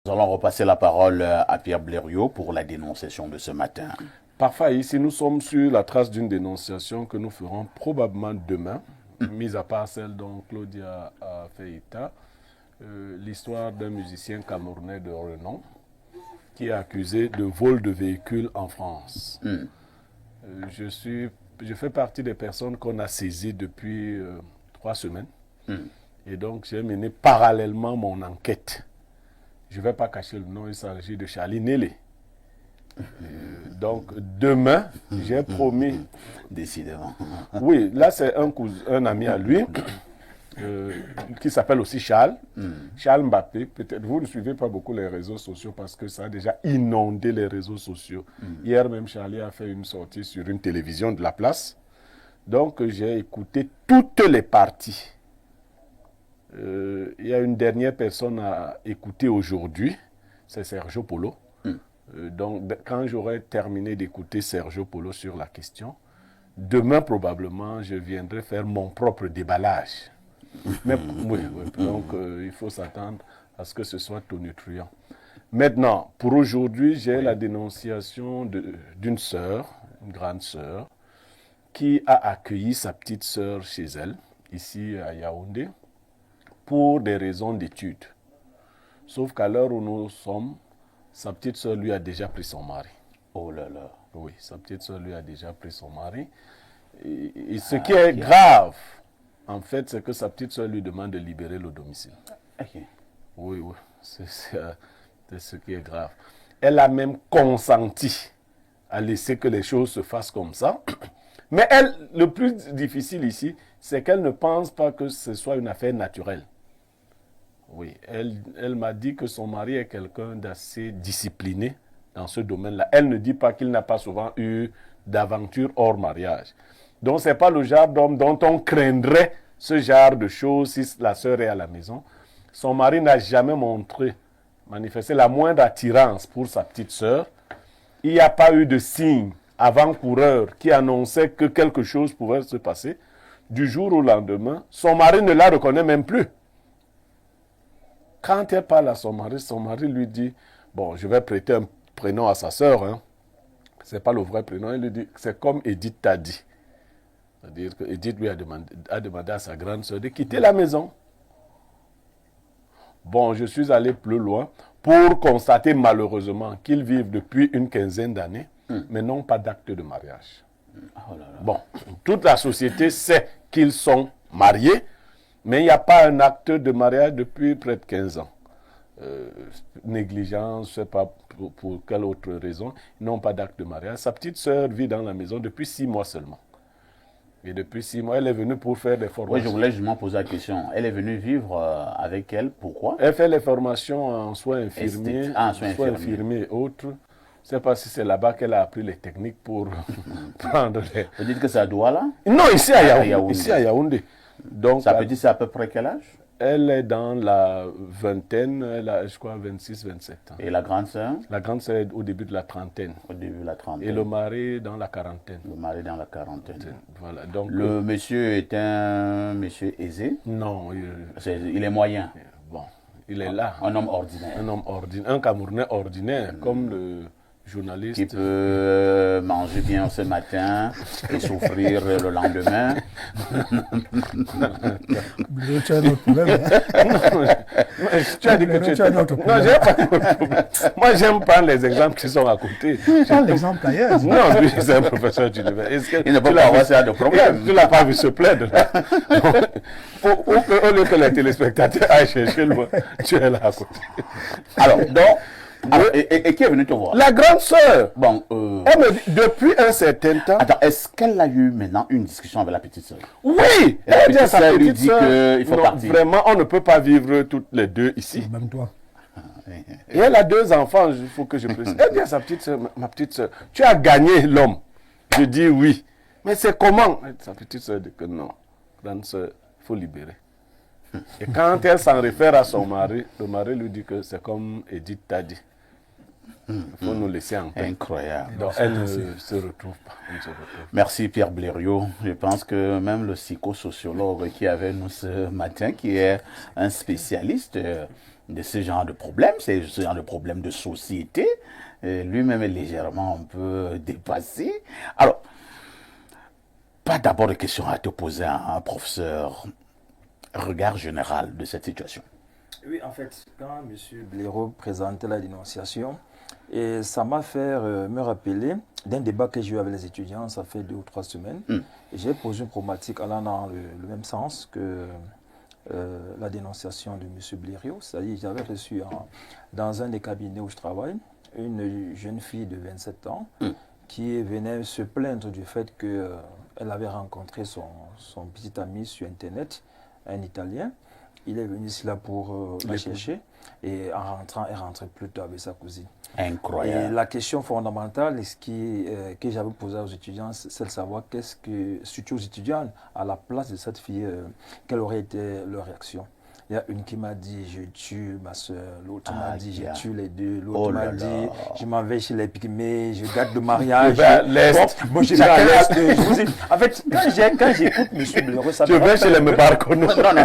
Nous allons repasser la parole à Pierre Blériot pour la dénonciation de ce matin. Parfait, ici nous sommes sur la trace d'une dénonciation que nous ferons probablement demain, mis à part celle dont Claudia a fait état, l'histoire d'un musicien camerounais de renom qui est accusé de vol de véhicules en France. Je fais partie des personnes qu'on a saisies depuis 3 semaines. Et donc j'ai mené parallèlement mon enquête. Je ne vais pas cacher le nom, il s'agit de Charlie Nélé. Donc demain, j'ai promis. Décidément. Oui, là c'est un ami à lui qui s'appelle aussi Charles. Charles Mbappé. Peut-être vous ne suivez pas beaucoup les réseaux sociaux parce que ça a déjà inondé les réseaux sociaux. Hier même, Charlie a fait une sortie sur une télévision de la place. Donc j'ai écouté toutes les parties. Il y a une dernière personne à écouter aujourd'hui, c'est Sergio Polo. Donc, quand j'aurai terminé d'écouter Sergio Polo sur la question, demain probablement, je viendrai faire mon propre déballage. Mais oui, donc il faut s'attendre à ce que ce soit tonitruant. Maintenant, pour aujourd'hui, j'ai la dénonciation d'une sœur, une grande sœur, qui a accueilli sa petite sœur chez elle, ici à Yaoundé, pour des raisons d'études. Sauf qu'à l'heure où nous sommes, sa petite sœur lui a déjà pris son mari. Oh là là. Oui, sa petite sœur lui a déjà pris son mari. Et ce qui est grave, en fait, c'est que sa petite sœur lui demande de libérer le domicile. Okay. Oui, oui, c'est ce qui est grave. Elle a même consenti à laisser que les choses se fassent comme ça. Mais elle, le plus difficile ici, c'est qu'elle ne pense pas que ce soit une affaire naturelle. Oui, elle m'a dit que son mari est quelqu'un d'assez discipliné dans ce domaine-là. Elle ne dit pas qu'il n'a pas souvent eu d'aventure hors mariage. Donc, ce n'est pas le genre d'homme dont on craindrait ce genre de choses si la sœur est à la maison. Son mari n'a jamais manifesté la moindre attirance pour sa petite sœur. Il n'y a pas eu de signe avant-coureur qui annonçait que quelque chose pouvait se passer. Du jour au lendemain, son mari ne la reconnaît même plus. Quand elle parle à son mari lui dit, bon, je vais prêter un prénom à sa sœur, hein. Ce n'est pas le vrai prénom. Il lui dit, c'est comme Edith t'a dit. C'est-à-dire que Edith lui a demandé à sa grande sœur de quitter la maison. Bon, je suis allé plus loin pour constater malheureusement qu'ils vivent depuis une quinzaine d'années, mais n'ont pas d'acte de mariage. Oh là là. Bon, toute la société sait qu'ils sont mariés, mais il n'y a pas un acte de mariage depuis près de 15 ans. Négligence, je ne sais pas pour quelle autre raison, ils n'ont pas d'acte de mariage. Sa petite sœur vit dans la maison depuis 6 mois seulement. Et depuis 6 mois, elle est venue pour faire des formations. Oui, je voulais justement poser la question. Elle est venue vivre avec elle, pourquoi? Elle fait les formations en soins infirmiers, soins infirmiers et autres. Je ne sais pas si c'est là-bas qu'elle a appris les techniques pour prendre les... Vous dites que c'est à Douala? Non, ici à Yaoundé. Ici à Yaoundé. Donc, ça peut dire c'est à peu près quel âge? Elle est dans la vingtaine, elle a, je crois, 26, 27 ans. Et la grande sœur? La grande sœur est au début de la trentaine. Au début de la trentaine. Et le mari dans la quarantaine. Le mari dans la quarantaine. Voilà. Donc, le monsieur est un monsieur aisé? Non. Il est moyen? Bon, il est là. Un homme ordinaire? Un homme ordinaire, un Camerounais ordinaire, comme le journaliste. Qui peut manger bien ce matin et souffrir le lendemain. Tu as un autre problème. Tu as dit que tu as un autre problème. Non, j'ai pas de problème. Moi, j'aime prendre les exemples qui sont à côté. Prends l'exemple ailleurs. Non, lui, c'est un professeur d'université. Il ne peut pas avoir ça de problème. Tu ne l'as pas vu se plaindre. Au lieu que les téléspectateurs aillent chercher loin, tu es là à côté. Alors, donc, et qui est venu te voir? La grande sœur. Bon, elle me dit, depuis un certain temps. Attends, est-ce qu'elle a eu maintenant une discussion avec la petite sœur? Oui. Elle dit à sa petite sœur qu'il faut partir. Vraiment, on ne peut pas vivre toutes les deux ici. Même toi. Et elle a 2 enfants, il faut que je précise. Elle dit à sa petite sœur, ma petite sœur, tu as gagné l'homme. Je dis oui. Mais c'est comment? Sa petite sœur dit que non. Grande sœur, il faut libérer. Et quand elle s'en réfère à son mari, le mari lui dit que c'est comme Edith t'a dit. Il faut nous laisser en paix. Incroyable. Donc, elle ne se retrouve pas. Elle ne se retrouve pas. Merci Pierre Blériot. Je pense que même le psychosociologue qui est avec nous ce matin, qui est un spécialiste de ce genre de problème, c'est ce genre de problème de société, lui-même est légèrement un peu dépassé. Alors, pas d'abord de questions à te poser à un professeur. Regard général de cette situation. Oui, en fait, quand M. Blériot présentait la dénonciation, et ça m'a fait me rappeler d'un débat que j'ai eu avec les étudiants, ça fait 2 ou 3 semaines. Et j'ai posé une problématique allant dans le même sens que la dénonciation de M. Blériot. C'est-à-dire, j'avais reçu dans un des cabinets où je travaille une jeune fille de 27 ans qui venait se plaindre du fait qu'elle avait rencontré son petit ami sur Internet, un Italien. Il est venu ici là pour la chercher et en rentrant, elle rentrait plus tard avec sa cousine. Incroyable. Et la question fondamentale que j'avais posée aux étudiants, c'est de savoir surtout aux étudiants, à la place de cette fille, quelle aurait été leur réaction. Il y a une qui m'a dit je tue ma soeur, l'autre m'a dit je tue les deux, l'autre m'a dit je m'en vais chez les Pygmées, je garde le mariage. Je vais à l'Est. Moi je vais à l'Est. En fait, quand j'écoute M. Blériot, ça me vais chez les Mebarkono. Ça me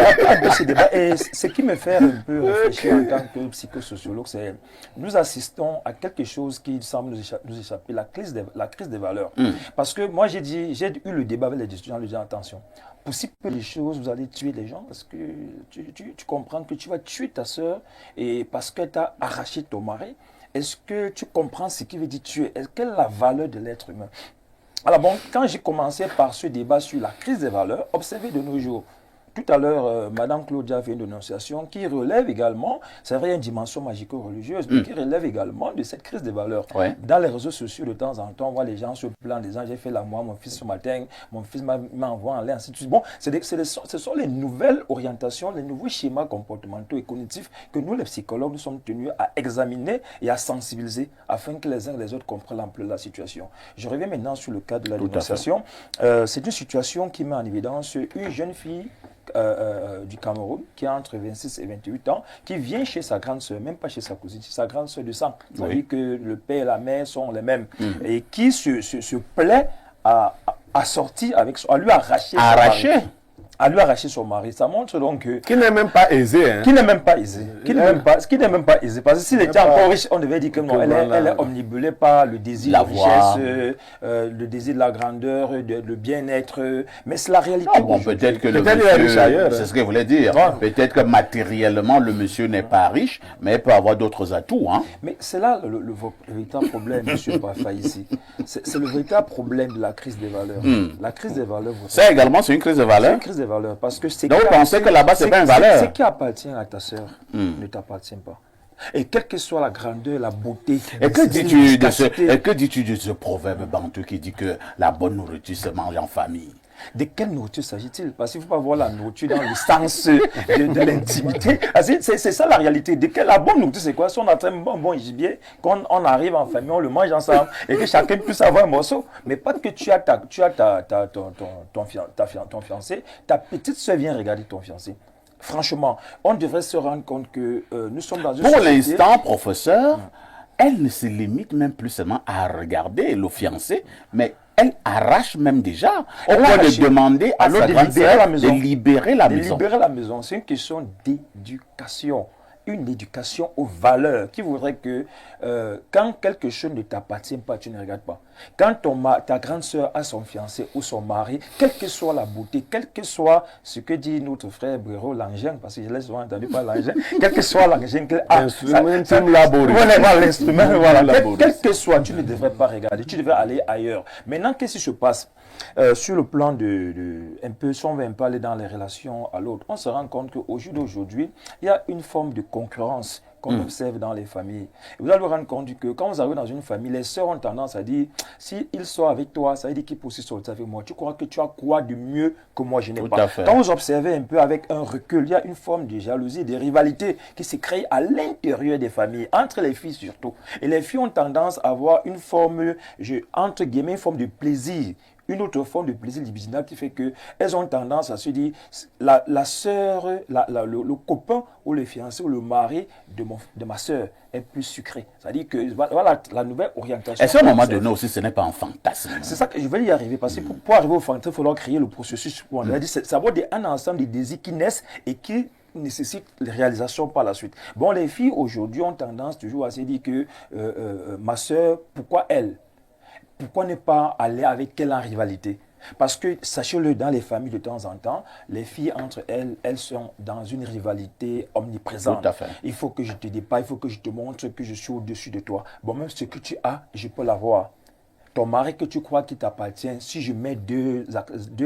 rappelle un peu ce débat. Et ce qui me fait un peu réfléchir en tant que psychosociologue, c'est nous assistons à quelque chose qui semble nous échapper, la crise des valeurs. Parce que moi j'ai eu le débat avec les étudiants, je dis attention. Pour si peu de choses, vous allez tuer les gens parce que tu comprends que tu vas tuer ta soeur et parce que tu as arraché ton mari. Est-ce que tu comprends ce qui veut dire tuer? Quelle est la valeur de l'être humain? Alors bon, quand j'ai commencé par ce débat sur la crise des valeurs, observez de nos jours. Tout à l'heure, Mme Claudia a fait une dénonciation qui relève également, c'est vrai, une dimension magico-religieuse, mais qui relève également de cette crise des valeurs. Ouais. Dans les réseaux sociaux, de temps en temps, on voit les gens se plaindre, des gens, j'ai fait la moi, mon fils ce matin, mon fils m'a envoyé en l'air, ainsi de suite. Bon, ce sont les nouvelles orientations, les nouveaux schémas comportementaux et cognitifs que nous, les psychologues, nous sommes tenus à examiner et à sensibiliser afin que les uns et les autres comprennent l'ampleur de la situation. Je reviens maintenant sur le cas de la dénonciation. C'est une situation qui met en évidence une jeune fille du Cameroun, qui a entre 26 et 28 ans, qui vient chez sa grande sœur, même pas chez sa cousine, chez sa grande sœur de sang. Ça veut dire que le père et la mère sont les mêmes. Et qui se plaît à sortir avec à lui arracher son mari. À lui arracher son mari. Ça montre donc que... Qui n'est même pas aisé. Hein? Qui n'est même pas aisé. Qui n'est même pas aisé. Parce que s'il était encore riche, on devait dire que non, elle est omnibulée par le désir de richesse, le désir de la grandeur, le bien-être. Mais c'est la réalité. Ah bon, peut-être que le monsieur, c'est ce que je voulais dire. Peut-être que matériellement, le monsieur n'est pas riche, mais il peut avoir d'autres atouts. Hein. Mais c'est là le véritable problème, M. Bafa, ici. C'est le véritable problème de la crise des valeurs. La crise des valeurs. Ça également, c'est une crise de valeurs. C'est une crise des valeurs. Parce que donc, vous pensez que là-bas, c'est pas une valeur? Ce qui appartient à ta sœur ne t'appartient pas. Et quelle que soit la grandeur, la beauté. Et que dis-tu de ce proverbe bantou qui dit que la bonne nourriture se mange en famille? De quelle nourriture s'agit-il? Parce qu'il ne faut pas voir la nourriture dans le sens de l'intimité. C'est ça la réalité. La bonne nourriture, c'est quoi? Si on a un bon gibier, quand on arrive en famille, on le mange ensemble et que chacun puisse avoir un morceau. Mais pas que tu as ton fiancé, ta petite soeur vient regarder ton fiancé. Franchement, on devrait se rendre compte que nous sommes dans une société... Pour l'instant, professeur, elle ne se limite même plus seulement à regarder le fiancé, mais elle arrache même déjà. Au point de demander à sa grande sœur de libérer la maison. De libérer la maison, c'est une question d'éducation. Une éducation aux valeurs qui voudrait que quand quelque chose ne t'appartient pas, tu ne regardes pas. Quand ta grande sœur a son fiancé ou son mari, quelle que soit la beauté, quel que soit ce que dit notre frère Blériot, l'engin, parce que je l'ai souvent entendu par l'engin, quel que soit l'engin qu'elle a, l'instrument, voilà, quel que soit, tu ne devrais pas regarder, tu devrais aller ailleurs. Maintenant, qu'est-ce qui se passe sur le plan un peu, si on veut un peu aller dans les relations à l'autre, on se rend compte qu'au jour d'aujourd'hui, il y a une forme de concurrence qu'on observe dans les familles. Et vous allez vous rendre compte que quand vous arrivez dans une famille, les sœurs ont tendance à dire, si il sort avec toi, ça veut dire qu'il peut aussi sortir avec moi. Tu crois que tu as quoi de mieux que moi je n'ai pas? Quand vous observez un peu avec un recul, il y a une forme de jalousie, de rivalité qui se crée à l'intérieur des familles, entre les filles surtout. Et les filles ont tendance à avoir une forme, entre guillemets, une forme de plaisir une autre forme de plaisir libidinal qui fait qu'elles ont tendance à se dire la sœur, le copain ou le fiancé ou le mari de ma sœur est plus sucré. C'est-à-dire que voilà la nouvelle orientation. Est-ce qu'à un moment donné aussi, ce n'est pas un fantasme? C'est ça que je vais y arriver. Parce que pour arriver au fantasme, il faudra créer le processus. Ça va être un ensemble de désirs qui naissent et qui nécessite les réalisations par la suite. Bon, les filles aujourd'hui ont tendance toujours à se dire que ma sœur, pourquoi elle? Pourquoi ne pas aller avec elle en rivalité? Parce que, sachez-le, dans les familles de temps en temps, les filles entre elles, elles sont dans une rivalité omniprésente. Tout à fait. Il faut que je te dépasse, il faut que je te montre que je suis au-dessus de toi. Bon, même ce que tu as, je peux l'avoir. Ton mari que tu crois qu'il t'appartient, si je mets deux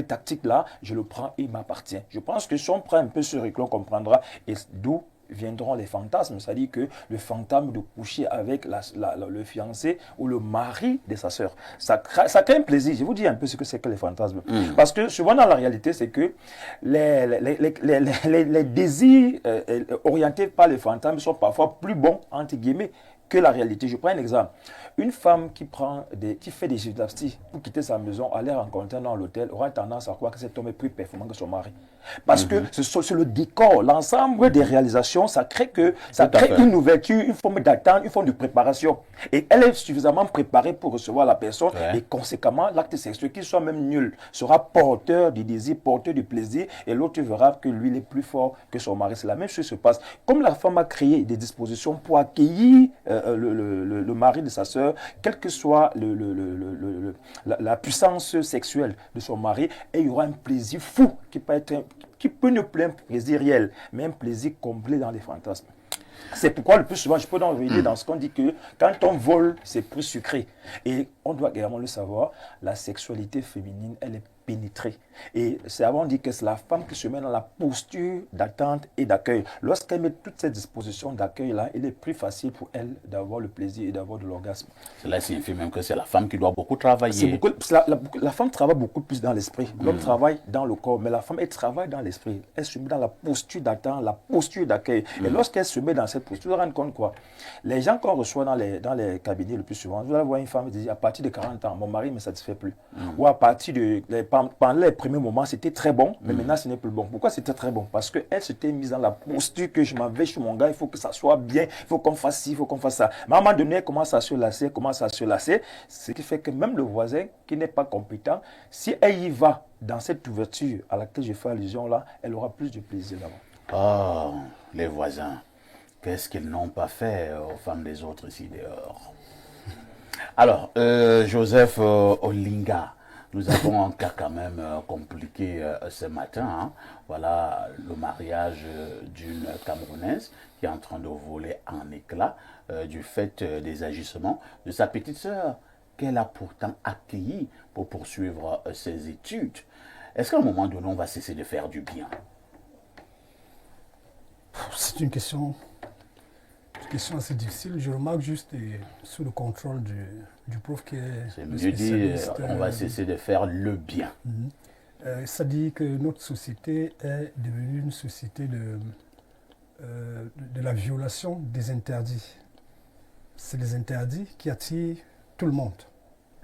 tactiques là, je le prends, il m'appartient. Je pense que si on prend un peu ce recul, on comprendra. Et d'où viendront les fantasmes. C'est-à-dire que le fantasme de coucher avec le fiancé ou le mari de sa sœur. Ça crée un plaisir. Je vous dis un peu ce que c'est que les fantasmes. Parce que souvent dans la réalité, c'est que les désirs orientés par les fantasmes sont parfois plus bons, entre guillemets, que la réalité. Je prends un exemple. Une femme qui fait des gymnastiques pour quitter sa maison, aller rencontrer dans l'hôtel, aura tendance à croire que cet homme est plus performant que son mari. Parce que c'est le décor, l'ensemble des réalisations, ça crée une ouverture, une forme d'attente, une forme de préparation. Et elle est suffisamment préparée pour recevoir la personne. Et conséquemment, l'acte sexuel, qu'il soit même nul, sera porteur du désir, porteur du plaisir. Et l'autre verra que lui, il est plus fort que son mari. C'est la même chose qui se passe. Comme la femme a créé des dispositions pour accueillir le mari de sa sœur, quelle que soit la puissance sexuelle de son mari, et il y aura un plaisir fou qui peut ne plus un plaisir réel, mais un plaisir complet dans les fantasmes. C'est pourquoi le plus souvent, je peux en revenir dans ce qu'on dit que quand on vole, c'est plus sucré. Et on doit également le savoir, la sexualité féminine, elle est pénétrée. Et c'est avant de dire que c'est la femme qui se met dans la posture d'attente et d'accueil. Lorsqu'elle met toutes ces dispositions d'accueil-là, il est plus facile pour elle d'avoir le plaisir et d'avoir de l'orgasme. Cela signifie même que c'est la femme qui doit beaucoup travailler. La femme travaille beaucoup plus dans l'esprit. L'homme travaille dans le corps, mais la femme, elle travaille dans l'esprit. Elle se met dans la posture d'attente, la posture d'accueil. Et lorsqu'elle se met dans cette posture, vous vous rendez compte quoi? Les gens qu'on reçoit dans les cabinets le plus souvent, vous allez voir une femme qui dit à partir de 40 ans, mon mari ne me satisfait plus. Ou à partir pendant les premiers moments, c'était très bon, mais maintenant, ce n'est plus bon. Pourquoi c'était très bon? Parce qu'elle s'était mise dans la posture que je m'en vais chez mon gars, il faut que ça soit bien, il faut qu'on fasse ci, il faut qu'on fasse ça. Mais à un moment donné, elle commence à se lasser, ce qui fait que même le voisin qui n'est pas compétent, si elle y va dans cette ouverture à laquelle je fais allusion là, elle aura plus de plaisir là-bas. Oh, les voisins, qu'est-ce qu'ils n'ont pas fait aux femmes des autres ici dehors? Alors, Joseph Olinga, nous avons un cas quand même compliqué ce matin. Hein. Voilà le mariage d'une Camerounaise qui est en train de voler en éclats du fait des agissements de sa petite sœur qu'elle a pourtant accueillie pour poursuivre ses études. Est-ce qu'à un moment donné, on va cesser de faire du bien? C'est une question assez difficile. Je remarque juste sous le contrôle du prof qui est c'est mieux dire, on va cesser de faire le bien. Ça dit que notre société est devenue une société de la violation des interdits. C'est les interdits qui attirent tout le monde.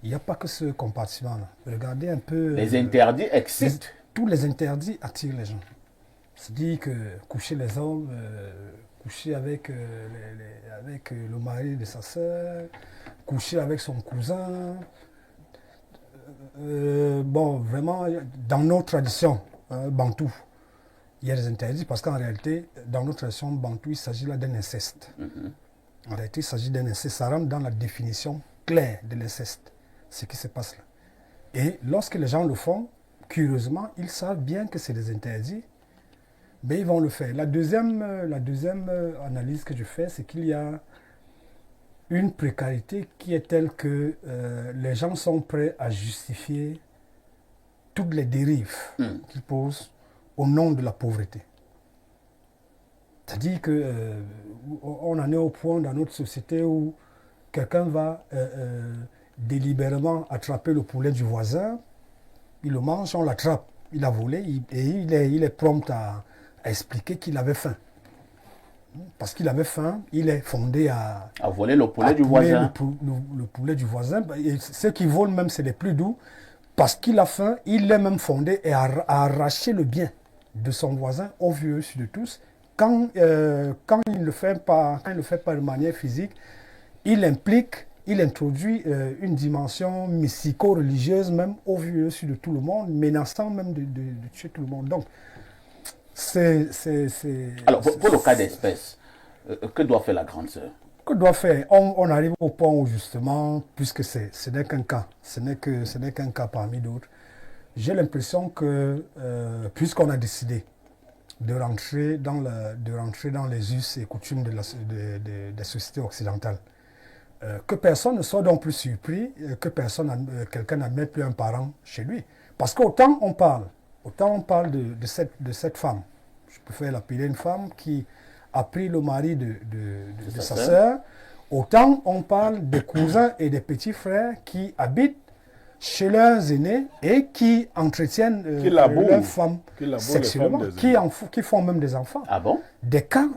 Il n'y a pas que ce compartiment-là. Regardez un peu... Les interdits existent. Tous les interdits attirent les gens. C'est-à-dire que coucher les hommes... coucher avec le mari de sa sœur, coucher avec son cousin. Bon, vraiment, dans nos traditions bantou, il y a des interdits parce qu'en réalité, dans nos traditions bantou, il s'agit là d'un inceste. En réalité, il s'agit d'un inceste. Ça rentre dans la définition claire de l'inceste, ce qui se passe là. Et lorsque les gens le font, curieusement, ils savent bien que c'est des interdits, mais ils vont le faire. La deuxième analyse que je fais, c'est qu'il y a une précarité qui est telle que les gens sont prêts à justifier toutes les dérives qu'ils posent au nom de la pauvreté. C'est-à-dire qu'on en est au point dans notre société où quelqu'un va délibérément attraper le poulet du voisin, il le mange, on l'attrape, il a volé, et il est prompt à expliquer qu'il avait faim. Parce qu'il avait faim, il est fondé à voler le poulet du voisin. Le poulet du voisin. Et ceux qui volent même, c'est les plus doux. parce qu'il a faim, il est même fondé et a arraché le bien de son voisin au vu et au su de tous. Quand il ne le fait pas de manière physique, il introduit une dimension mystico-religieuse même au vu et au su de tout le monde, menaçant même de tuer tout le monde. Donc, Alors, pour le cas d'espèce, que doit faire la grande sœur? Que doit faire? On arrive au point où justement, puisque ce n'est qu'un cas, ce n'est qu'un cas parmi d'autres, j'ai l'impression que, puisqu'on a décidé de rentrer dans les us et coutumes des sociétés occidentales, que personne ne soit donc plus surpris, que quelqu'un n'admette plus un parent chez lui. Parce qu'autant on parle de cette femme, je préfère l'appeler une femme qui a pris le mari de sa sœur, autant on parle des cousins et des petits frères qui habitent chez leurs aînés et qui entretiennent leurs femmes sexuellement, qui font même des enfants. Ah bon? Des cas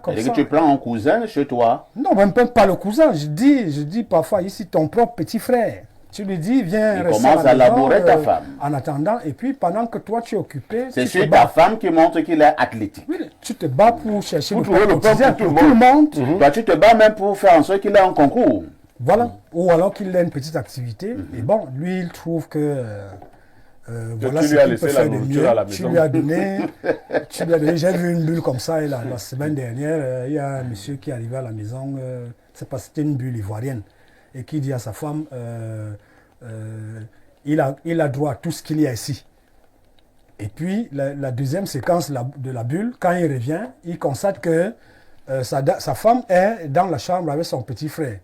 comme ça. Que tu prends un cousin chez toi? Non, même pas le cousin. Je dis parfois ici ton propre petit frère. Tu lui dis, viens rester à la maison. Il commence à labourer ta femme. En attendant, et puis pendant que toi tu es occupé. C'est sur ta femme qui montre qu'il est athlétique. Oui, tu te bats pour chercher le quotidien pour tout le monde. Toi, tu te bats même pour faire en sorte qu'il ait un concours. Voilà. Ou alors qu'il ait une petite activité. Et bon, lui, il trouve que. Voilà ce qu'il peut faire de mieux. Tu lui as donné. J'ai vu une bulle comme ça. Et la semaine dernière, il y a un monsieur qui est arrivé à la maison. C'était une bulle ivoirienne. Et qui dit à sa femme, il a droit à tout ce qu'il y a ici. Et puis, la deuxième séquence de la bulle, quand il revient, il constate que sa femme est dans la chambre avec son petit frère.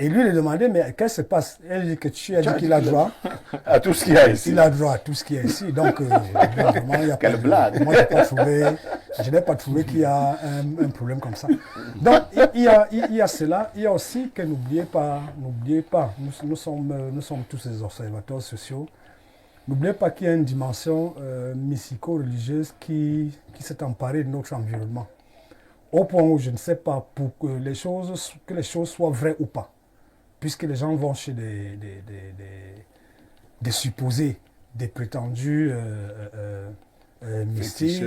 Et lui lui demandait, mais qu'est-ce qui se passe? Elle dit que tu as dit qu'il a droit à tout ce qu'il y a ici. Il a droit à tout ce qu'il y a ici. Donc, vraiment, il y a quelle blague. Moi, je n'ai pas trouvé qu'il y a un problème comme ça. Donc, il y a cela. Il y a aussi que n'oubliez pas, nous sommes tous des observateurs sociaux. N'oubliez pas qu'il y a une dimension mystico-religieuse qui s'est emparée de notre environnement. Au point où je ne sais pas pour que les choses soient vraies ou pas. Puisque les gens vont chez des supposés, des prétendus mystiques,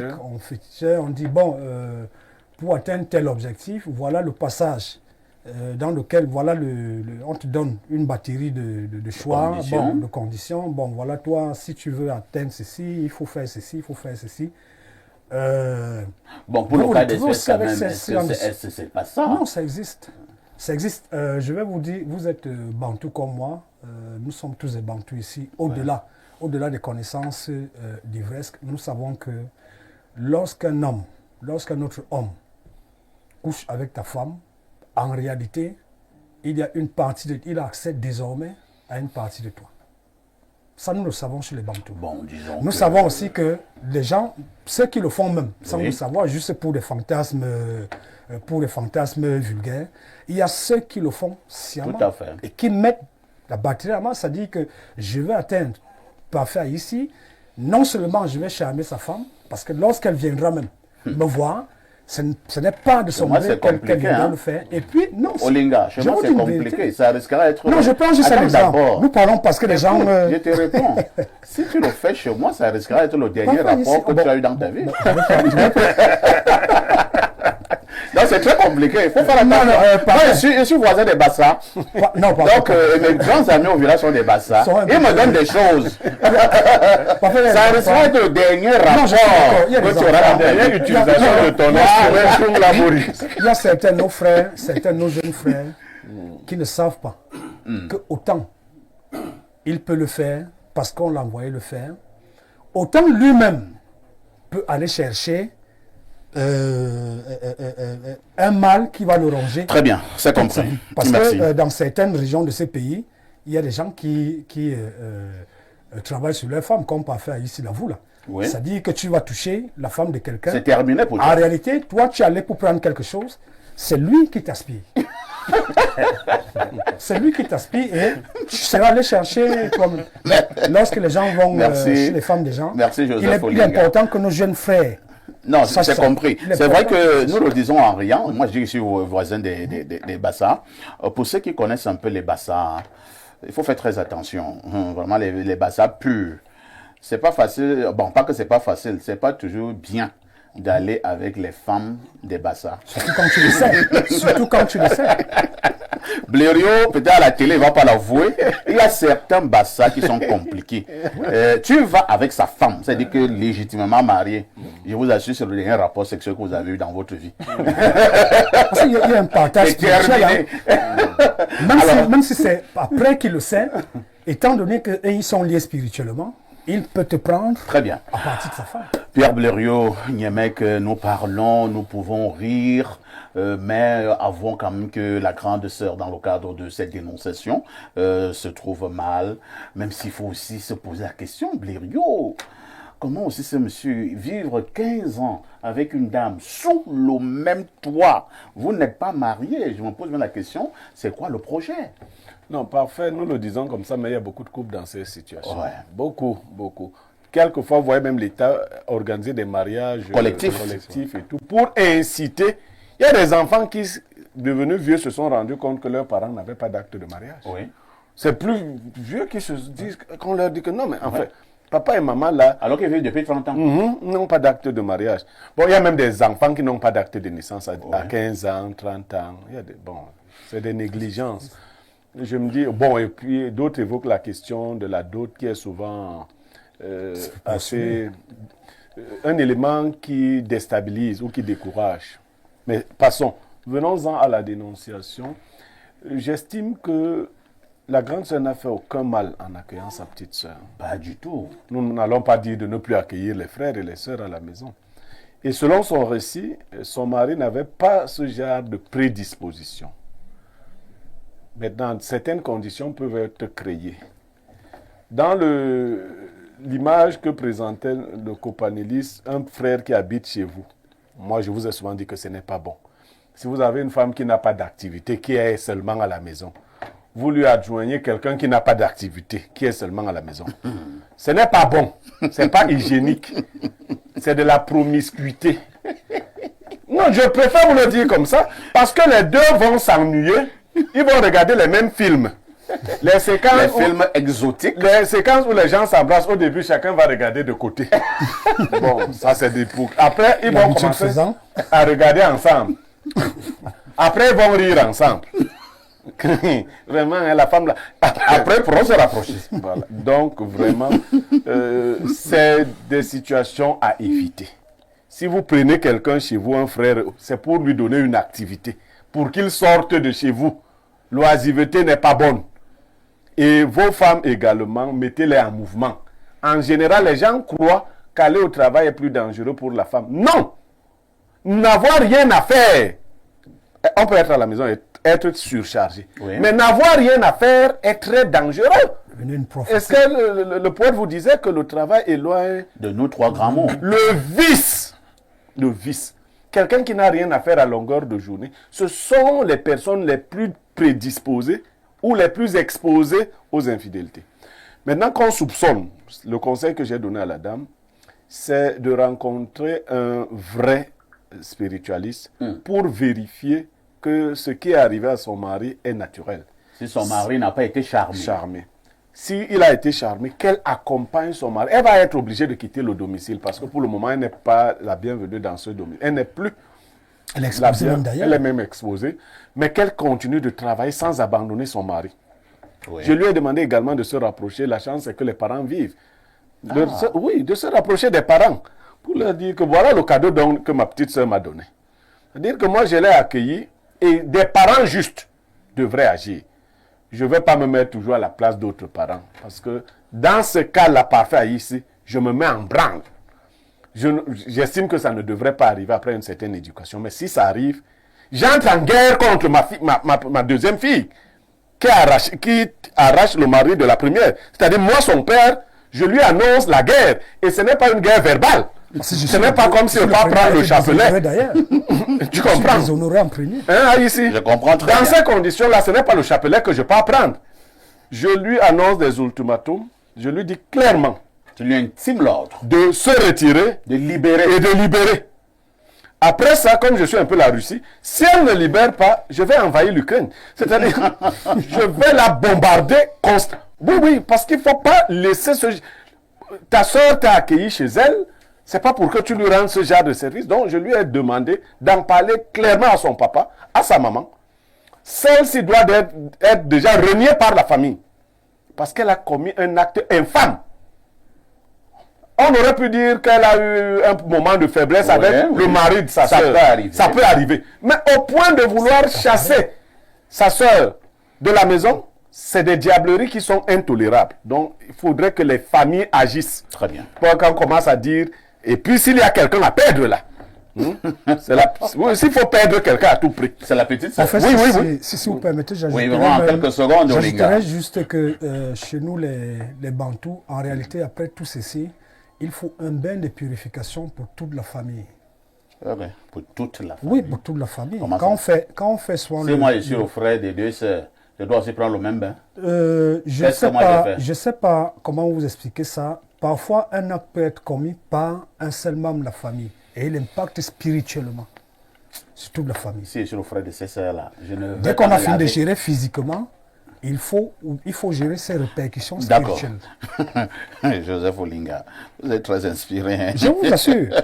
on dit, bon, pour atteindre tel objectif, voilà le passage dans lequel, voilà on te donne une batterie de choix, de conditions. Bon, voilà, toi, si tu veux atteindre ceci, il faut faire ceci, il faut faire ceci. Bon, pour le cas d'espèce, quand même, c'est pas ça. Non, ça existe. Ça existe. Je vais vous dire, vous êtes Bantou comme moi. Nous sommes tous des Bantous ici. Au-delà des connaissances livresques, nous savons que lorsqu'un autre homme couche avec ta femme, en réalité, il a accès désormais à une partie de toi. Ça, nous le savons chez les Bantous. Bon, disons nous savons aussi que les gens, ceux qui le font même, sans le savoir, juste pour des fantasmes vulgaires, il y a ceux qui le font sciemment. Tout à fait. Et qui mettent la batterie à main, ça dit que je vais atteindre, parfait ici, non seulement je vais charmer sa femme, parce que lorsqu'elle viendra même me voir, ce n'est pas de son gré qu'elle viendra le faire. Et puis, non. Olinga, chez moi c'est compliqué. Ça risquera d'être. Non, je prends juste un exemple. Nous parlons parce que les gens. Je te réponds. Si tu le fais chez moi, ça risquera d'être le dernier rapport que tu as eu dans ta vie. Non, c'est très compliqué. Il faut faire attention. Je suis voisin des Bassa. Donc, mes grands amis au village sont des Bassa. Ils me donnent des choses. Ça risquera d'être le dernier rapport que tu auras dans ta vie. Utilisation de ton instrument laboriste. Il y a certains de nos jeunes frères qui ne savent pas que autant il peut le faire parce qu'on l'a envoyé le faire, autant lui-même peut aller chercher un mal qui va le ronger. Très bien, c'est compris. Parce que dans certaines régions de ces pays, il y a des gens qui travaillent sur leurs femmes, comme parfait ici, là, vous là. Oui. C'est-à-dire que tu vas toucher la femme de quelqu'un. C'est terminé pour toi. En réalité, toi, tu allais pour prendre quelque chose, c'est lui qui t'aspire. C'est lui qui t'aspire et tu seras allé chercher comme lorsque les gens vont chez les femmes des gens. Merci, Joseph. Il est important que nos jeunes frères. Non, c'est compris. C'est vrai que nous le disons en riant. Moi, je dis que je suis voisin des Bassa. Pour ceux qui connaissent un peu les Bassa, il faut faire très attention. Vraiment, les Bassa purs. C'est pas facile. Bon, pas que c'est pas facile, c'est pas toujours bien d'aller avec les femmes des Bassa. Surtout quand tu le sais. Surtout quand tu le sais. Blériot, peut-être à la télé, il ne va pas l'avouer. Il y a certains Bassa qui sont compliqués. Tu vas avec sa femme, c'est-à-dire que légitimement marié. Je vous assure, c'est le dernier rapport sexuel que vous avez eu dans votre vie. Parce qu'il y a un partage spirituel. Même si c'est après qu'il le sait, étant donné qu'ils sont liés spirituellement, il peut te prendre très bien à partir de sa femme. Pierre Blériot, Niemek, nous parlons, nous pouvons rire, mais avouons quand même que la grande sœur, dans le cadre de cette dénonciation, se trouve mal, même s'il faut aussi se poser la question, Blériot, comment aussi ce monsieur vivre 15 ans avec une dame sous le même toit? Vous n'êtes pas marié, je me pose bien la question, c'est quoi le projet? Non, parfait, nous le disons comme ça, mais il y a beaucoup de couples dans ces situations. Ouais. Beaucoup, beaucoup. Quelquefois, vous voyez même l'État organiser des mariages collectifs et tout, pour inciter. Il y a des enfants qui, devenus vieux, se sont rendus compte que leurs parents n'avaient pas d'acte de mariage. Oui. C'est plus vieux qui se disent, qu'on leur dit que non, mais en fait, papa et maman, là... Alors qu'ils vivent depuis 30 ans. N'ont pas d'acte de mariage. Bon, il y a même des enfants qui n'ont pas d'acte de naissance à 15 ans, 30 ans. Il y a c'est des négligences. Je me dis, bon, et puis d'autres évoquent la question de la dot qui est souvent assez... un élément qui déstabilise ou qui décourage. Mais passons, venons-en à la dénonciation. J'estime que la grande sœur n'a fait aucun mal en accueillant sa petite sœur. Pas du tout. Nous n'allons pas dire de ne plus accueillir les frères et les sœurs à la maison. Et selon son récit, son mari n'avait pas ce genre de prédisposition. Maintenant, certaines conditions peuvent être créées. Dans l'image que présentait le copanéliste, un frère qui habite chez vous, moi je vous ai souvent dit que ce n'est pas bon. Si vous avez une femme qui n'a pas d'activité, qui est seulement à la maison, vous lui adjoignez quelqu'un qui n'a pas d'activité, qui est seulement à la maison. Ce n'est pas bon, ce n'est pas hygiénique, c'est de la promiscuité. Non, je préfère vous le dire comme ça, parce que les deux vont s'ennuyer. Ils vont regarder les mêmes films. Les films exotiques. Les séquences où les gens s'embrassent, au début, chacun va regarder de côté. Bon, ça c'est des boucles. Après, ils vont commencer à regarder ensemble. Après, ils vont rire ensemble. Vraiment, la femme là. Après, ils pourront se rapprocher. Voilà. Donc, vraiment, c'est des situations à éviter. Si vous prenez quelqu'un chez vous, un frère, c'est pour lui donner une activité. Pour qu'il sorte de chez vous. L'oisiveté n'est pas bonne. Et vos femmes également, mettez-les en mouvement. En général, les gens croient qu'aller au travail est plus dangereux pour la femme. Non! N'avoir rien à faire. On peut être à la maison et être surchargé. Oui. Mais n'avoir rien à faire est très dangereux. Est-ce que le poète vous disait que le travail est loin de nous 3 grands mots? Le vice. Quelqu'un qui n'a rien à faire à longueur de journée, ce sont les personnes les plus prédisposées ou les plus exposées aux infidélités. Maintenant qu'on soupçonne, le conseil que j'ai donné à la dame, c'est de rencontrer un vrai spiritualiste pour vérifier que ce qui est arrivé à son mari est naturel. Si son mari n'a pas été charmé. S'il a été charmé, qu'elle accompagne son mari. Elle va être obligée de quitter le domicile parce que pour le moment, elle n'est pas la bienvenue dans ce domicile. Elle n'est plus elle est exposée même d'ailleurs. Elle est même exposée, mais qu'elle continue de travailler sans abandonner son mari. Oui. Je lui ai demandé également de se rapprocher. La chance, c'est que les parents vivent. De se rapprocher des parents pour leur dire que voilà le cadeau que ma petite soeur m'a donné. C'est-à-dire que moi, je l'ai accueilli et des parents justes devraient agir. Je ne vais pas me mettre toujours à la place d'autres parents. Parce que dans ce cas-là, parfait ici, je me mets en branle. J'estime que ça ne devrait pas arriver après une certaine éducation. Mais si ça arrive, j'entre en guerre contre ma deuxième fille qui arrache le mari de la première. C'est-à-dire, moi, son père, je lui annonce la guerre. Et ce n'est pas une guerre verbale. Ce n'est pas comme si le papa prend le chapelet. Tu comprends? Ici. Je comprends très bien. Dans ces conditions-là, ce n'est pas le chapelet que je peux prendre. Je lui annonce des ultimatums. Je lui dis clairement. Tu lui intimes l'ordre. De se retirer. De libérer. Et de libérer. Après ça, comme je suis un peu la Russie, si elle ne libère pas, je vais envahir l'Ukraine. C'est-à-dire, je vais la bombarder constamment. Oui, oui, parce qu'il ne faut pas laisser ce... Ta soeur t'a accueilli chez elle, c'est pas pour que tu lui rendes ce genre de service. Donc, je lui ai demandé d'en parler clairement à son papa, à sa maman. Celle-ci doit être déjà reniée par la famille. Parce qu'elle a commis un acte infâme. On aurait pu dire qu'elle a eu un moment de faiblesse avec le mari de sa soeur. Ça peut arriver. Mais au point de vouloir chasser sa soeur de la maison, c'est des diableries qui sont intolérables. Donc, il faudrait que les familles agissent. Très bien. Quand on commence à dire, et puis s'il y a quelqu'un à perdre là, s'il faut perdre quelqu'un à tout prix. C'est la petite sœur. En fait, oui. Si vous permettez, en quelques secondes, j'ajouterais juste que chez nous, les Bantous, en réalité, après tout ceci, il faut un bain de purification pour toute la famille. Okay. Pour toute la famille. Oui, pour toute la famille. Quand on fait soin... Si moi je suis au frère des deux sœurs, je dois aussi prendre le même bain. Je sais pas comment vous expliquer ça. Parfois, un acte peut être commis par un seul membre de la famille et il impacte spirituellement sur toute la famille. Si je suis le frère de ces sœurs-là, dès qu'on a fini de gérer physiquement, il faut gérer ses répercussions spirituelles. D'accord. Joseph Olinga, vous êtes très inspiré. Hein? Je vous assure.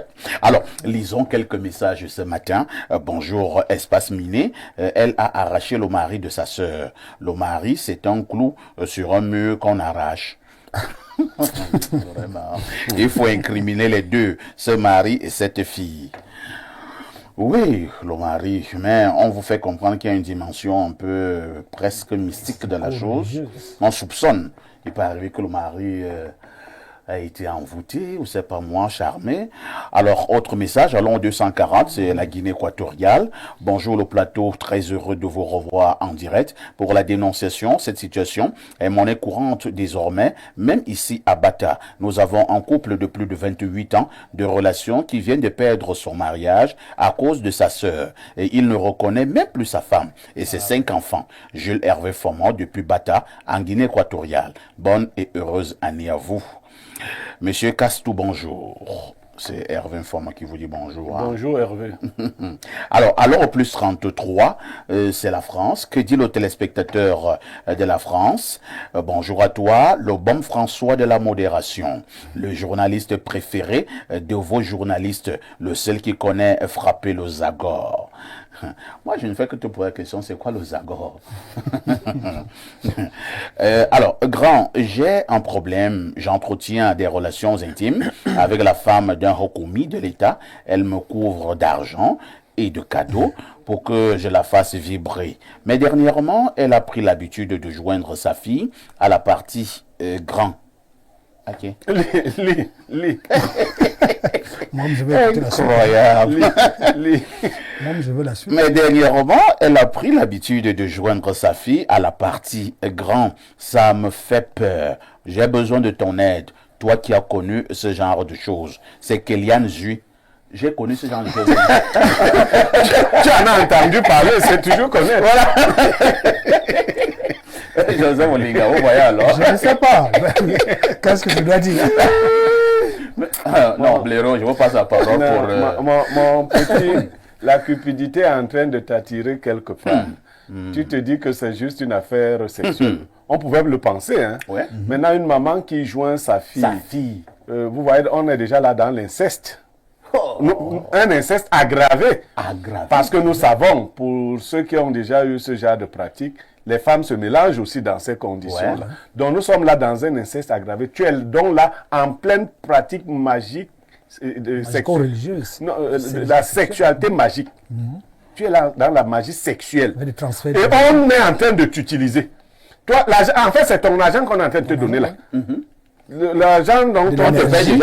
Alors, lisons quelques messages ce matin. Bonjour, Espace Miné. Elle a arraché le mari de sa sœur. Le mari, c'est un clou sur un mur qu'on arrache. Vraiment. Il faut incriminer les deux, ce mari et cette fille. Oui, le mari, mais on vous fait comprendre qu'il y a une dimension un peu presque mystique de la chose. On soupçonne. Il peut arriver que le mari a été envoûté, ou c'est pas moi, charmé. Alors, autre message, allons au 240, c'est la Guinée équatoriale. Bonjour le plateau, très heureux de vous revoir en direct. Pour la dénonciation, cette situation est monnaie courante désormais, même ici à Bata. Nous avons un couple de plus de 28 ans de relation qui vient de perdre son mariage à cause de sa sœur. Et il ne reconnaît même plus sa femme et ses 5 enfants. Jules Hervé Fomand depuis Bata, en Guinée équatoriale. Bonne et heureuse année à vous. Monsieur Castou, bonjour. C'est Hervé Fomand qui vous dit bonjour. Hein. Bonjour Hervé. Alors au plus 33, c'est la France. Que dit le téléspectateur de la France? Bonjour à toi, le bon François de la modération, le journaliste préféré de vos journalistes, le seul qui connaît frapper le Zagor. Moi, je ne fais que te poser la question, c'est quoi le Zagor? Alors, grand, j'ai un problème. J'entretiens des relations intimes avec la femme d'un haut commis de l'État. Elle me couvre d'argent et de cadeaux pour que je la fasse vibrer. Mais dernièrement, elle a pris l'habitude de joindre sa fille à la partie grand. Ok. Moi, je vais écouter la suite. Incroyable. Moi, je veux la suite. Mais dernièrement, elle a pris l'habitude de joindre sa fille à la partie grand. Ça me fait peur. J'ai besoin de ton aide. Toi qui as connu ce genre de choses. C'est Kéliane Zui. J'ai connu ce genre de choses. Tu en as entendu parler, c'est toujours connu. Voilà. Joseph Olinga, vous voyez alors. Je ne sais pas. Qu'est-ce que je dois dire? Non, Blaireau, je vous passe la parole pour... Mon petit, la cupidité est en train de t'attirer quelque part. Tu te dis que c'est juste une affaire sexuelle. On pouvait le penser. Hein? Ouais. Maintenant, une maman qui joint sa fille. Vous voyez, on est déjà là dans l'inceste. Un inceste aggravé. Parce que nous savons, pour ceux qui ont déjà eu ce genre de pratique, les femmes se mélangent aussi dans ces conditions-là. Ouais. Donc nous sommes là dans un inceste aggravé. Tu es donc là en pleine pratique magique. Religieuse. La sexualité magique. Tu es là dans la magie sexuelle. Et on est en train de t'utiliser. Toi, en fait, c'est ton argent qu'on est en train de te donner là. L'argent dont on te paye,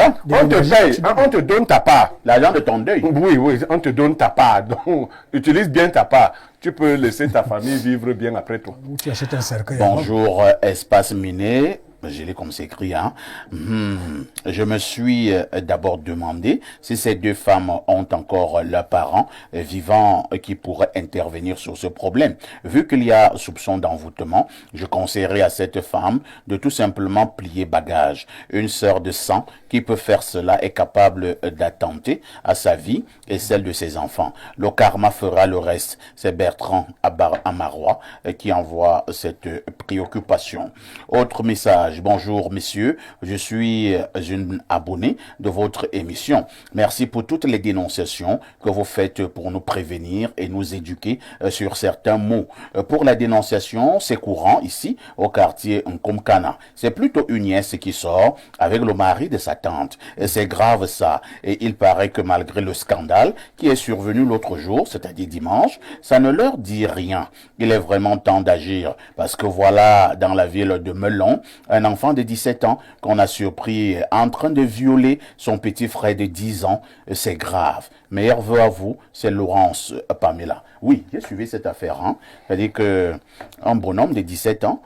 on te donne ta part. L'argent de ton deuil. Oui, on te donne ta part. Donc, utilise bien ta part. Tu peux laisser ta famille vivre bien après toi. Tu achètes un cercueil. Bonjour, Espace Miné. je l'ai comme c'est écrit, hein. Je me suis d'abord demandé si ces deux femmes ont encore leurs parents vivants qui pourraient intervenir sur ce problème. Vu qu'il y a soupçon d'envoûtement, je conseillerais à cette femme de tout simplement plier bagage. Une sœur de sang qui peut faire cela est capable d'attenter à sa vie et celle de ses enfants. Le karma fera le reste. C'est Bertrand Amarois qui envoie cette préoccupation. Autre message. Bonjour messieurs, je suis une abonnée de votre émission. Merci pour toutes les dénonciations que vous faites pour nous prévenir et nous éduquer sur certains mots. Pour la dénonciation, c'est courant ici au quartier Nkomkana. C'est plutôt une nièce qui sort avec le mari de sa tante. Et c'est grave ça. Et il paraît que malgré le scandale qui est survenu l'autre jour, c'est-à-dire dimanche, ça ne leur dit rien. Il est vraiment temps d'agir parce que voilà, dans la ville de Melon, un enfant de 17 ans qu'on a surpris en train de violer son petit frère de 10 ans. C'est grave. Meilleur vœu à vous, c'est Laurence Pamela. Oui, j'ai suivi cette affaire. Hein. C'est-à-dire qu'un bonhomme de 17 ans,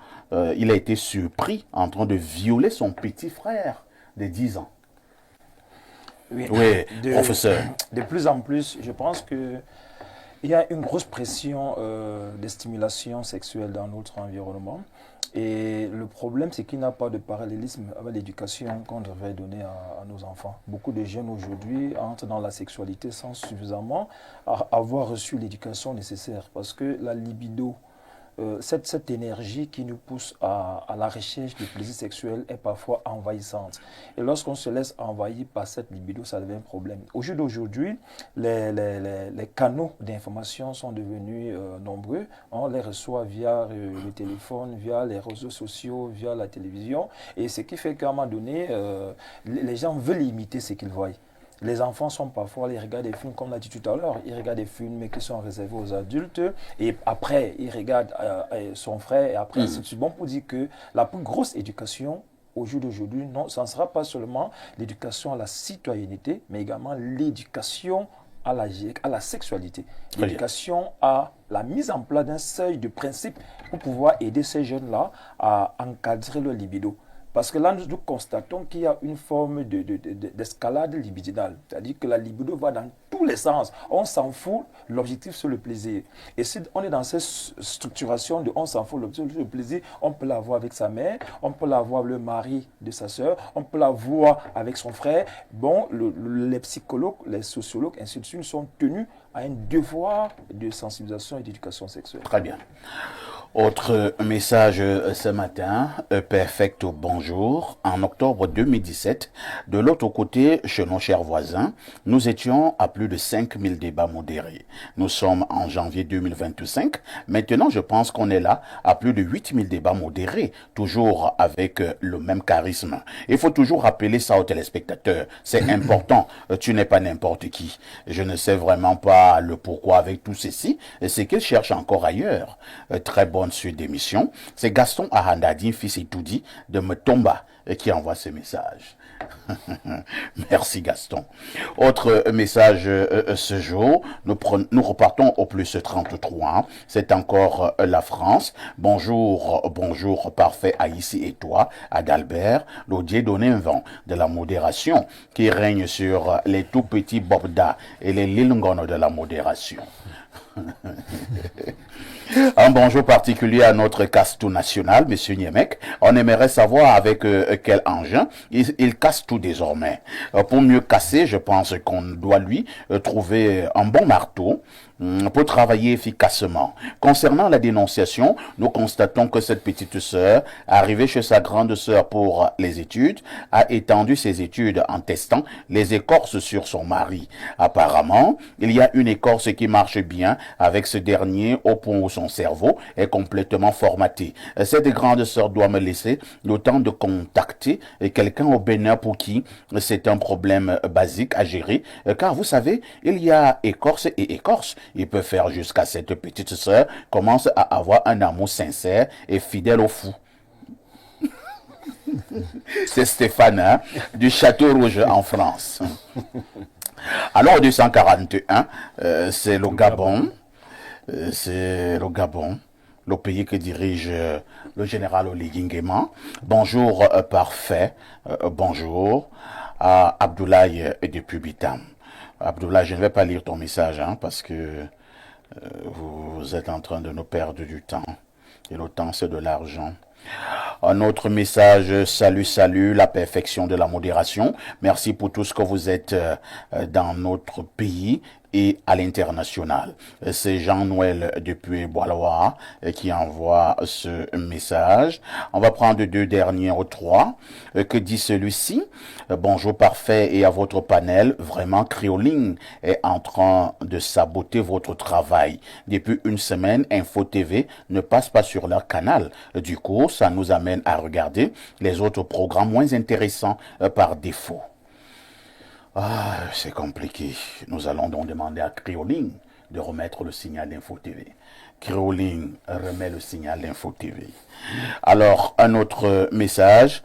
il a été surpris en train de violer son petit frère de 10 ans. Oui, professeur. De plus en plus, je pense que il y a une grosse pression de stimulation sexuelle dans notre environnement. Et le problème, c'est qu'il n'y a pas de parallélisme avec l'éducation qu'on devrait donner à nos enfants. Beaucoup de jeunes aujourd'hui entrent dans la sexualité sans suffisamment avoir reçu l'éducation nécessaire. Parce que la libido, cette énergie qui nous pousse à la recherche du plaisir sexuel est parfois envahissante. Et lorsqu'on se laisse envahir par cette libido, ça devient un problème. Au jour d'aujourd'hui, les canaux d'information sont devenus nombreux. On les reçoit via le téléphone, via les réseaux sociaux, via la télévision. Et ce qui fait qu'à un moment donné, les gens veulent imiter ce qu'ils voient. Les enfants sont parfois, ils regardent des films, comme on l'a dit tout à l'heure, ils regardent des films qui sont réservés aux adultes, et après, ils regardent son frère, et après, c'est bon pour dire que la plus grosse éducation, au jour d'aujourd'hui, non, ça ne sera pas seulement l'éducation à la citoyenneté, mais également l'éducation à la sexualité, l'éducation à la mise en place d'un seuil de principes pour pouvoir aider ces jeunes-là à encadrer leur libido. Parce que là, nous constatons qu'il y a une forme d'escalade libidinale. C'est-à-dire que la libido va dans tous les sens. On s'en fout, l'objectif c'est le plaisir. Et si on est dans cette structuration de on s'en fout, l'objectif c'est le plaisir, on peut l'avoir avec sa mère, on peut l'avoir avec le mari de sa sœur, on peut l'avoir avec son frère. Bon, les psychologues, les sociologues, ainsi de suite, sont tenus à un devoir de sensibilisation et d'éducation sexuelle. Très bien. Autre message ce matin, Perfecto bonjour. En octobre 2017, de l'autre côté, chez nos chers voisins, nous étions à plus de 5000 débats modérés. Nous sommes en janvier 2025. Maintenant, je pense qu'on est là à plus de 8000 débats modérés, toujours avec le même charisme. Il faut toujours rappeler ça aux téléspectateurs. C'est important. Tu n'es pas n'importe qui. Je ne sais vraiment pas le pourquoi avec tout ceci. C'est qu'ils cherchent encore ailleurs. Très bonne suite d'émission. C'est Gaston Ahandadi, fils et tout dit, de Metomba, qui envoie ce message. Merci Gaston. Autre message ce jour, nous repartons au plus 33. C'est encore la France. Bonjour, bonjour parfait à ici et toi, Adalbert, l'audier donné un vent de la modération qui règne sur les tout petits Bobda et les Lilngono de la modération. Un bonjour particulier à notre castou national, M. Niemek. On aimerait savoir avec quel engin il casse tout désormais. Pour mieux casser, je pense qu'on doit lui trouver un bon marteau pour travailler efficacement. Concernant la dénonciation, nous constatons que cette petite sœur, arrivée chez sa grande sœur pour les études, a étendu ses études en testant les écorces sur son mari. Apparemment, il y a une écorce qui marche bien avec ce dernier au point où son cerveau est complètement formaté. Cette grande sœur doit me laisser le temps de contacter quelqu'un au Bénin pour qui c'est un problème basique à gérer, car vous savez, il y a écorce et écorce. Il peut faire jusqu'à cette petite sœur commence à avoir un amour sincère et fidèle au fou. C'est Stéphane hein, du Château Rouge en France. Alors 241, c'est le Gabon. C'est le Gabon. le pays que dirige le général Oligui Nguema. Bonjour parfait, bonjour à Abdoulaye depuis Bitam. Abdoulaye, je ne vais pas lire ton message parce que vous êtes en train de nous perdre du temps. Et le temps, c'est de l'argent. Un autre message, salut, la perfection de la modération. Merci pour tout ce que vous êtes dans notre pays et à l'international. C'est Jean-Noël depuis Bois-Loire qui envoie ce message. On va prendre 2 derniers ou 3. Que dit celui-ci? Bonjour parfait et à votre panel. Vraiment, Créoline est en train de saboter votre travail. Depuis une semaine, Info TV ne passe pas sur leur canal. Du coup, ça nous amène à regarder les autres programmes moins intéressants par défaut. Ah, c'est compliqué. Nous allons donc demander à Créoline de remettre le signal d'Info TV. Créoline remet le signal d'Info TV. Alors, un autre message.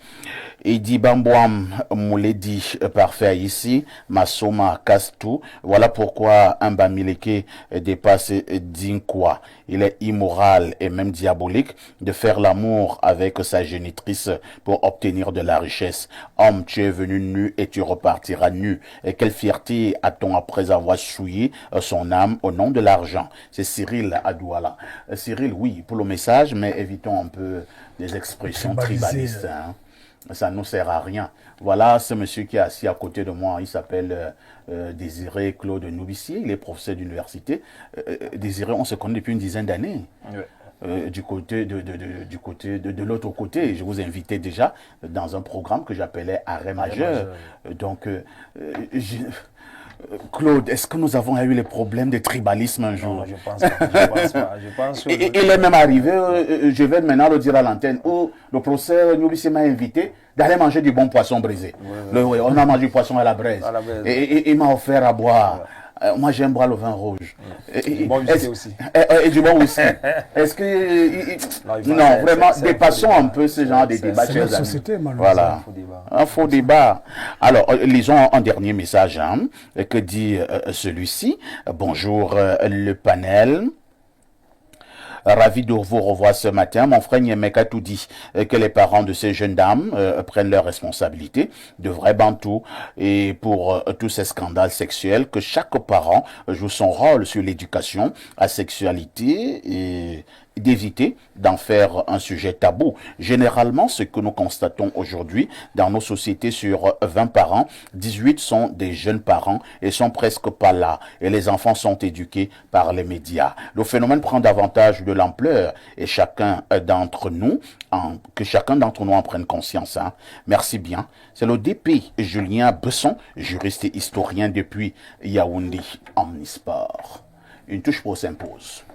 Il dit Bambouam Mouledi parfait ici, Masoma Kastou. Voilà pourquoi un Bamileke dépasse Dinkwa. Il est immoral et même diabolique de faire l'amour avec sa génitrice pour obtenir de la richesse. Homme, tu es venu nu et tu repartiras nu. Et quelle fierté a-t-on après avoir souillé son âme au nom de l'argent? C'est Cyril Adouala. Cyril, oui, pour le message, mais évitons un peu des expressions tribalistes. Ça ne nous sert à rien. Voilà ce monsieur qui est assis à côté de moi. Il s'appelle Désiré Claude Noubissier. Il est professeur d'université. Désiré, on se connaît depuis une dizaine d'années. Ouais. Du côté de l'autre côté, je vous invitais déjà dans un programme que j'appelais Arrêt majeur. Donc, Claude, est-ce que nous avons eu les problèmes de tribalisme un jour? Non, je pense pas. Je pense que... Il est même arrivé, je vais maintenant le dire à l'antenne, où le professeur Noubissier m'a invité d'aller manger du bon poisson brisé. Ouais. On a mangé du poisson à la braise. Et il m'a offert à boire. Moi, j'aime boire le vin rouge. Du bon whisky aussi. Et du bon whisky. Est-ce que... Non, vraiment, dépassons un peu ce genre de débat. C'est notre société, malheureusement. Voilà. Un faux débat. Alors, lisons un dernier message. Que dit celui-ci? Bonjour, le panel. Ravi de vous revoir ce matin. Mon frère Nyemeka a tout dit que les parents de ces jeunes dames prennent leurs responsabilités de vrais bantous et pour tous ces scandales sexuels, que chaque parent joue son rôle sur l'éducation à sexualité et d'éviter d'en faire un sujet tabou. Généralement, ce que nous constatons aujourd'hui dans nos sociétés, sur 20 parents, 18 sont des jeunes parents et sont presque pas là. Et les enfants sont éduqués par les médias. Le phénomène prend davantage de l'ampleur et que chacun d'entre nous en prenne conscience. Merci bien. C'est le DP Julien Besson, juriste et historien depuis Yaoundé, Omnisport. Une touche pour s'impose.